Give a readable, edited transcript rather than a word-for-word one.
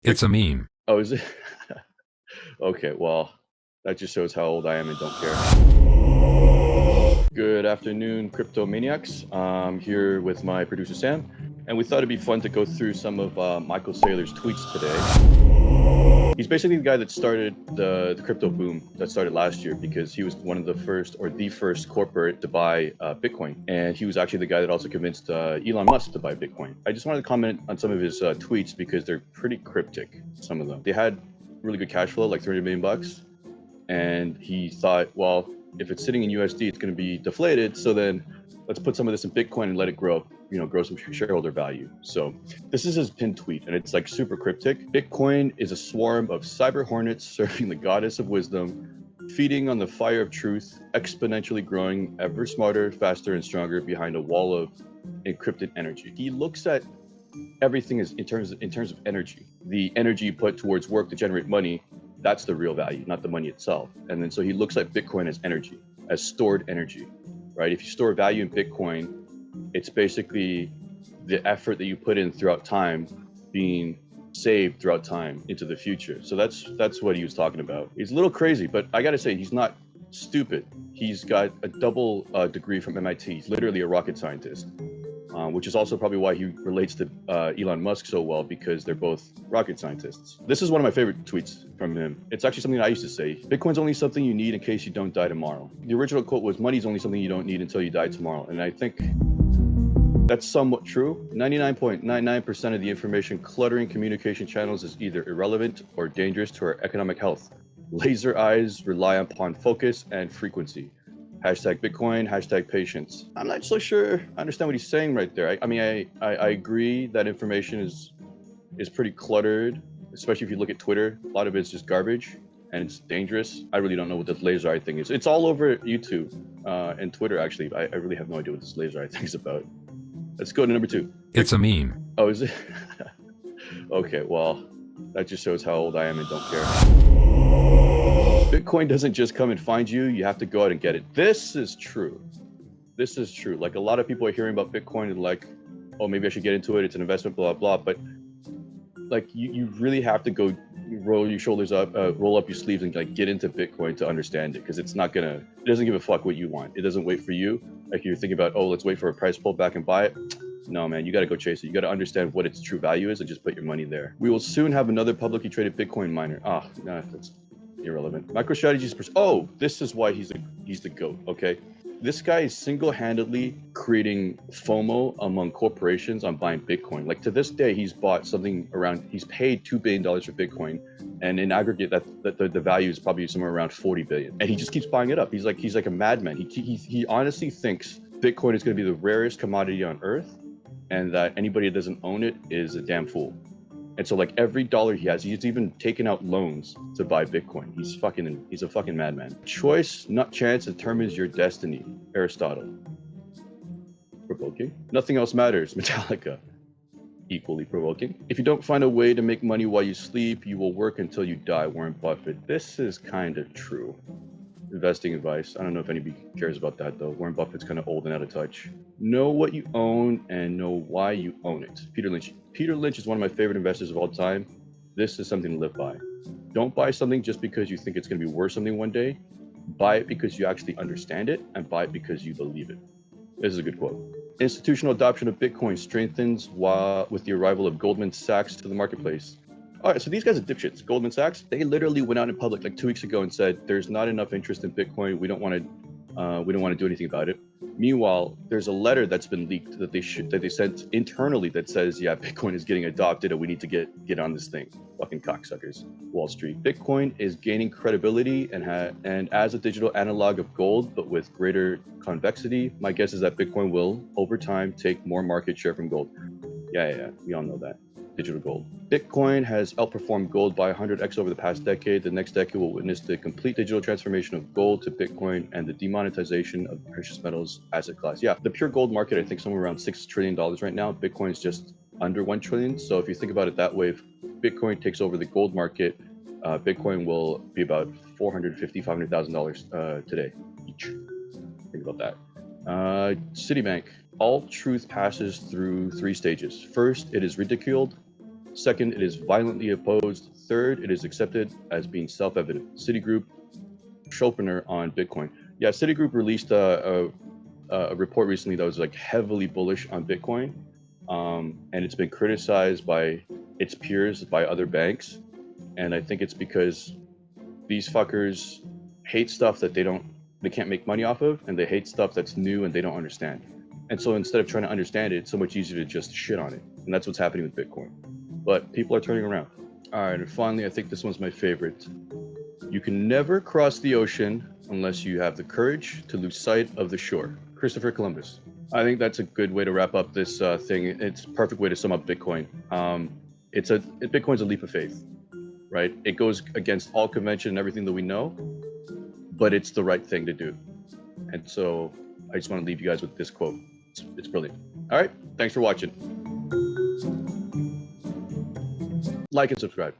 It's a meme. Oh, is it? Okay, well, that just shows how old I am and don't care. Good afternoon, crypto maniacs. I'm here with my producer Sam, and we thought it'd be fun to go through some of Michael Saylor's tweets today. He's basically the guy that started the crypto boom that started last year because he was one of the first, or the first corporate to buy Bitcoin. And he was actually the guy that also convinced Elon Musk to buy Bitcoin. I just wanted to comment on some of his tweets because they're pretty cryptic, some of them. They had really good cash flow, like 300 million bucks. And he thought, well, if it's sitting in USD, it's going to be deflated. So then let's put some of this in Bitcoin and let it grow, grow some shareholder value. So this is his pinned tweet, and it's like super cryptic. Bitcoin is a swarm of cyber hornets serving the goddess of wisdom, feeding on the fire of truth, exponentially growing ever smarter, faster, and stronger behind a wall of encrypted energy. He looks at everything is in terms of energy. The energy you put towards work to generate money, that's the real value, not the money itself. And then so he looks at Bitcoin as energy, as stored energy, right? If you store value in Bitcoin, it's basically the effort that you put in throughout time being saved throughout time into the future. So that's what he was talking about. He's a little crazy, but I gotta say, he's not stupid. He's got a double degree from MIT. He's literally a rocket scientist. Which is also probably why he relates to Elon Musk so well, because they're both rocket scientists. This is one of my favorite tweets from him. It's actually something I used to say. Bitcoin's only something you need in case you don't die tomorrow. The original quote was, money's only something you don't need until you die tomorrow. And I think that's somewhat true. 99.99% of the information cluttering communication channels is either irrelevant or dangerous to our economic health. Laser eyes rely upon focus and frequency. Hashtag Bitcoin, hashtag patience. I'm not so sure I understand what he's saying right there. I agree that information is pretty cluttered, especially if you look at Twitter. A lot of it's just garbage and it's dangerous. I really don't know what this laser eye thing is. It's all over YouTube and Twitter, actually. I really have no idea what this laser eye thing is about. Let's go to number 2. It's a meme. Oh, is it? Okay, well, that just shows how old I am and don't care. Bitcoin doesn't just come and find you. You have to go out and get it. This is true. This is true. Like, a lot of people are hearing about Bitcoin and like, oh, maybe I should get into it. It's an investment, blah, blah, blah. But like, you really have to go roll your shoulders up, roll up your sleeves and like get into Bitcoin to understand it. Because it doesn't give a fuck what you want. It doesn't wait for you. Like, you're thinking about, oh, let's wait for a price pullback and buy it. No, man, you got to go chase it. You got to understand what its true value is and just put your money there. We will soon have another publicly traded Bitcoin miner. That's irrelevant. MicroStrategy's oh, this is why he's the GOAT, okay? This guy is single-handedly creating FOMO among corporations on buying Bitcoin. Like, to this day, he's paid $2 billion for Bitcoin, and in aggregate, that the value is probably somewhere around 40 billion. And he just keeps buying it up. He's like a madman. He honestly thinks Bitcoin is going to be the rarest commodity on earth, and that anybody that doesn't own it is a damn fool. And so, like, every dollar he has, he's even taken out loans to buy Bitcoin. He's a fucking madman. Choice, not chance, determines your destiny. Aristotle. Provoking. Nothing else matters. Metallica. Equally provoking. If you don't find a way to make money while you sleep, you will work until you die. Warren Buffett. This is kind of true. Investing advice. I don't know if anybody cares about that, though. Warren Buffett's kind of old and out of touch. Know what you own and know why you own it. Peter Lynch. Peter Lynch is one of my favorite investors of all time. This is something to live by. Don't buy something just because you think it's going to be worth something one day. Buy it because you actually understand it, and buy it because you believe it. This is a good quote. Institutional adoption of Bitcoin strengthens with the arrival of Goldman Sachs to the marketplace. All right, so these guys are dipshits. Goldman Sachs, they literally went out in public like 2 weeks ago and said, there's not enough interest in Bitcoin. We don't want to do anything about it. Meanwhile, there's a letter that's been leaked that they sent internally that says, yeah, Bitcoin is getting adopted and we need to get on this thing. Fucking cocksuckers. Wall Street. Bitcoin is gaining credibility and as a digital analog of gold, but with greater convexity. My guess is that Bitcoin will, over time, take more market share from gold. Yeah, we all know that. Digital gold. Bitcoin has outperformed gold by 100x over the past decade. The next decade will witness the complete digital transformation of gold to Bitcoin and the demonetization of the precious metals asset class. Yeah, the pure gold market, I think somewhere around $6 trillion right now. Bitcoin is just under 1 trillion. So if you think about it that way, if Bitcoin takes over the gold market, Bitcoin will be about $450,000, $500,000 today each. Think about that. Citibank. All truth passes through 3 stages. First, it is ridiculed. Second, it is violently opposed. Third, it is accepted as being self-evident. Citigroup, Schopenhauer on Bitcoin. Yeah, Citigroup released a report recently that was like heavily bullish on Bitcoin, and it's been criticized by its peers, by other banks, and I think it's because these fuckers hate stuff that they can't make money off of, and they hate stuff that's new and they don't understand. And so instead of trying to understand it, it's so much easier to just shit on it, and that's what's happening with Bitcoin. But people are turning around. All right, and finally, I think this one's my favorite. You can never cross the ocean unless you have the courage to lose sight of the shore. Christopher Columbus. I think that's a good way to wrap up this thing. It's a perfect way to sum up Bitcoin. Bitcoin's a leap of faith, right? It goes against all convention and everything that we know, but it's the right thing to do. And so I just want to leave you guys with this quote. It's brilliant. All right, thanks for watching. Like and subscribe.